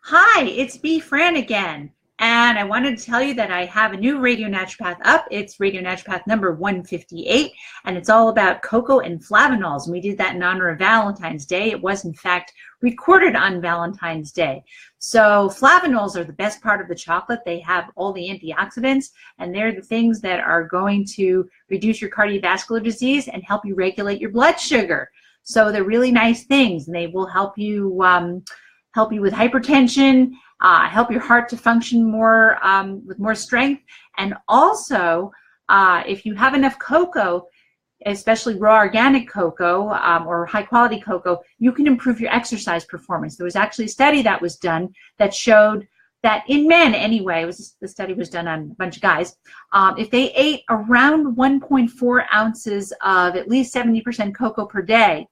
Hi, it's B. Fran again, and I wanted to tell you that I have a new Radio Naturopath up. It's Radio Naturopath number 158, and it's all about cocoa and flavanols. And we did that in honor of Valentine's Day. It was, in fact, recorded on Valentine's Day. So flavanols are the best part of the chocolate. They have all the antioxidants, and they're the things that are going to reduce your cardiovascular disease and help you regulate your blood sugar. So they're really nice things, and they will help you with hypertension, help your heart to function more with more strength, and also if you have enough cocoa, especially raw organic cocoa or high quality cocoa, you can improve your exercise performance. There was actually a study that was done that showed that in men anyway, the study was done on a bunch of guys, if they ate around 1.4 ounces of at least 70% cocoa per day,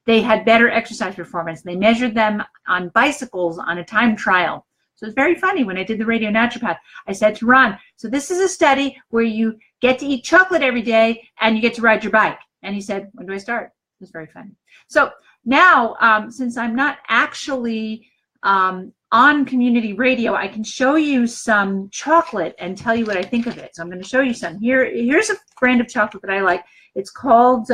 they had better exercise performance. They measured them on bicycles on a time trial. So it's very funny. When I did the Radio Naturopath, I said to Ron, so this is a study where you get to eat chocolate every day and you get to ride your bike. And he said, when do I start? It was very funny. So now, since I'm not actually on community radio, I can show you some chocolate and tell you what I think of it. So I'm going to show you some. Here's a brand of chocolate that I like. It's called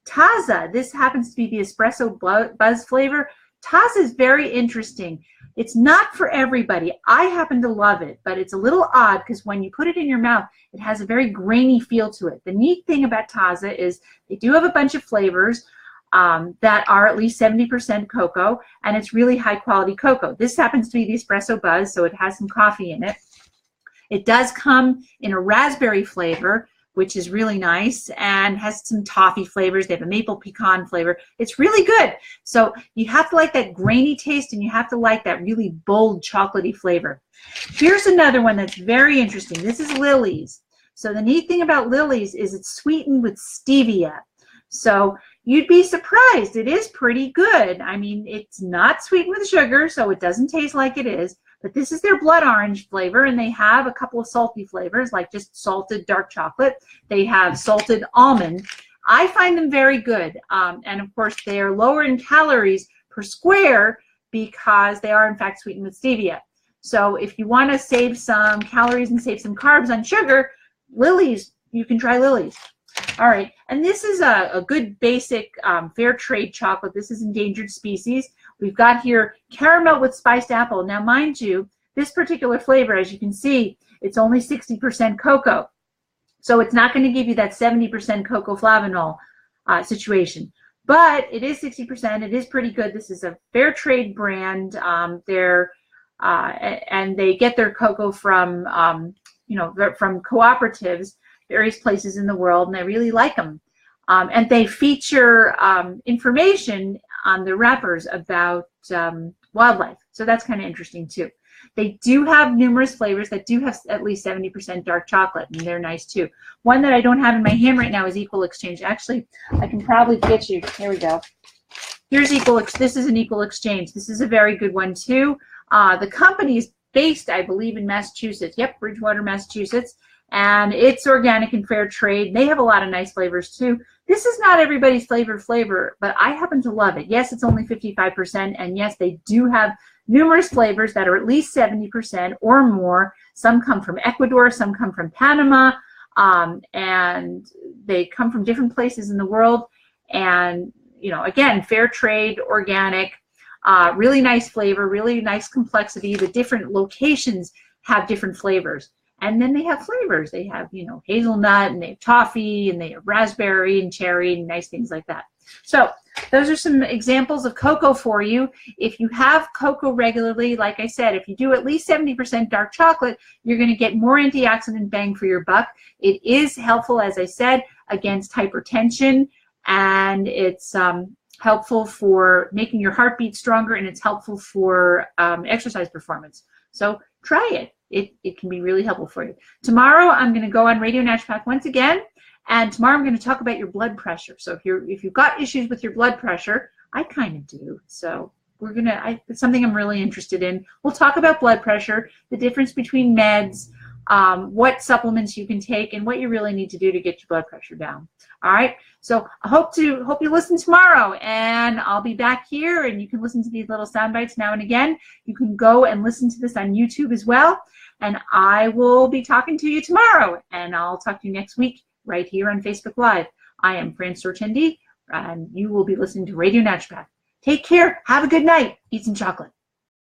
Taza. This happens to be the espresso buzz flavor. Taza is very interesting. It's not for everybody. I happen to love it, but it's a little odd because when you put it in your mouth, it has a very grainy feel to it. The neat thing about Taza is they do have a bunch of flavors that are at least 70% cocoa, and it's really high quality cocoa. This happens to be the espresso buzz, so it has some coffee in it. It does come in a raspberry flavor, which is really nice, and has some toffee flavors. They have a maple pecan flavor. It's really good. So you have to like that grainy taste, and you have to like that really bold chocolatey flavor. Here's another one that's very interesting. This is Lily's. So the neat thing about Lily's is it's sweetened with stevia. So you'd be surprised. It is pretty good. I mean, it's not sweetened with sugar, so it doesn't taste like it is. But this is their blood orange flavor, and they have a couple of salty flavors, like just salted dark chocolate. They have salted almond. I find them very good. And of course, they are lower in calories per square because they are in fact sweetened with stevia. So if you want to save some calories and save some carbs on sugar, Lily's, you can try Lily's. All right, and this is a good basic fair trade chocolate. This is Endangered Species. We've got here caramel with spiced apple. Now, mind you, this particular flavor, as you can see, it's only 60% cocoa. So it's not going to give you that 70% cocoa flavanol situation. But it is 60%. It is pretty good. This is a fair trade brand. And they get their cocoa from, from cooperatives, various places in the world, and I really like them. And they feature information on the wrappers about wildlife. So that's kind of interesting too. They do have numerous flavors that do have at least 70% dark chocolate, and they're nice too. One that I don't have in my hand right now is Equal Exchange. Actually, I can probably get you. Here we go. Here's this is an Equal Exchange. This is a very good one too. The company is based, I believe, in Massachusetts. Yep, Bridgewater, Massachusetts. And it's organic and fair trade. They have a lot of nice flavors too. This is not everybody's flavor, but I happen to love it. Yes, it's only 55%, and yes, they do have numerous flavors that are at least 70% or more. Some come from Ecuador, some come from Panama, and they come from different places in the world. And, again, fair trade, organic, really nice flavor, really nice complexity. The different locations have different flavors. And then they have flavors. They have, hazelnut, and they have toffee, and they have raspberry and cherry, and nice things like that. So those are some examples of cocoa for you. If you have cocoa regularly, like I said, if you do at least 70% dark chocolate, you're going to get more antioxidant bang for your buck. It is helpful, as I said, against hypertension, and it's helpful for making your heart beat stronger, and it's helpful for exercise performance. So try it. It can be really helpful for you. Tomorrow, I'm going to go on Radio Naturopath once again, and tomorrow I'm going to talk about your blood pressure. So if you've got issues with your blood pressure, I kind of do. So it's something I'm really interested in. We'll talk about blood pressure, the difference between meds, what supplements you can take, and what you really need to do to get your blood pressure down. All right. So I hope you listen tomorrow, and I'll be back here, and you can listen to these little sound bites now and again. You can go and listen to this on YouTube as well. And I will be talking to you tomorrow, and I'll talk to you next week right here on Facebook Live. I am Fran Storch, ND, and you will be listening to Radio Naturopath. Take care. Have a good night. Eat some chocolate.